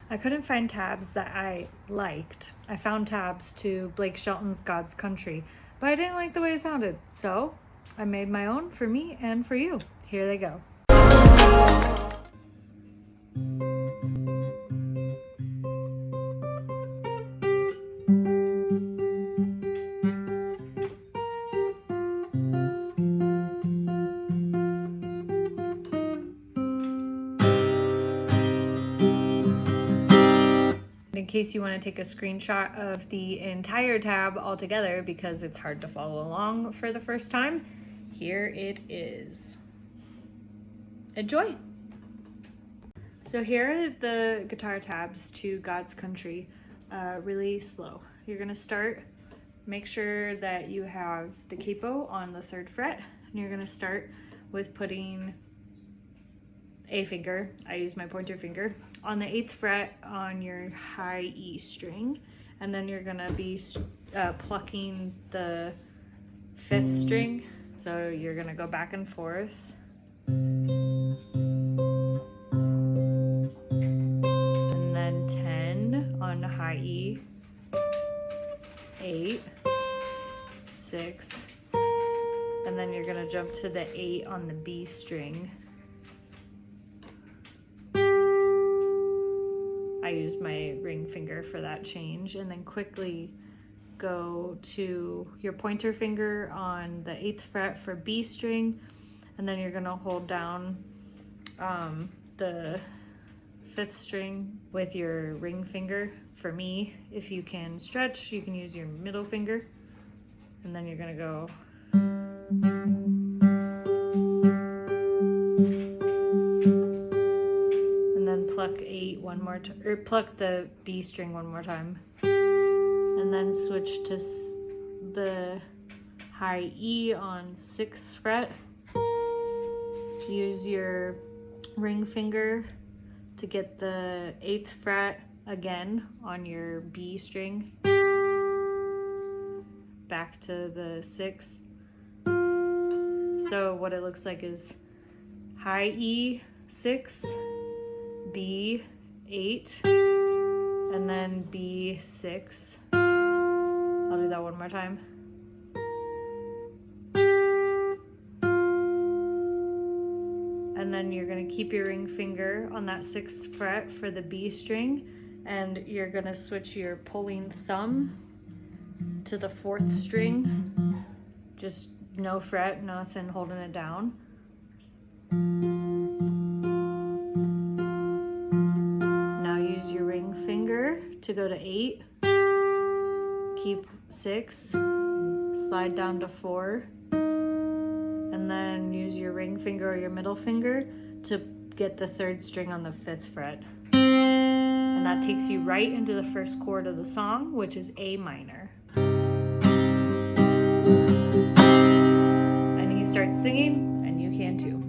I couldn't find tabs that I liked. I found tabs to Blake Shelton's God's Country, but I didn't like the way it sounded, so I made my own for me and for you. Here they go. In case you want to take a screenshot of the entire tab altogether because it's hard to follow along for the first time, here it is. Enjoy! So here are the guitar tabs to God's Country, really slow. You're gonna start, make sure that you have the capo on the 3rd fret, and you're gonna start with putting a finger, I use my pointer finger, on the 8th fret on your high E string, and then you're gonna be plucking the 5th string. So you're gonna go back and forth. And then 10 on high E, 8, 6, and then you're gonna jump to the 8 on the B string. I used my ring finger for that change, and then quickly go to your pointer finger on the 8th fret for B string, and then you're gonna hold down the 5th string with your ring finger. For me, if you can stretch, you can use your middle finger, and then you're gonna go pluck 8 one more time, or pluck the B string one more time, and then switch to the high E on 6th fret. Use your ring finger to get the 8th fret again on your B string, back to the 6th. So what it looks like is high E 6, B 8, and then B 6. I'll do that one more time. And then you're gonna keep your ring finger on that 6th fret for the B string, and you're gonna switch your pulling thumb to the 4th string. Just no fret, nothing holding it down. Your ring finger to go to 8, keep 6, slide down to 4, and then use your ring finger or your middle finger to get the 3rd string on the 5th fret. And that takes you right into the first chord of the song, which is A minor. And he starts singing, and you can too.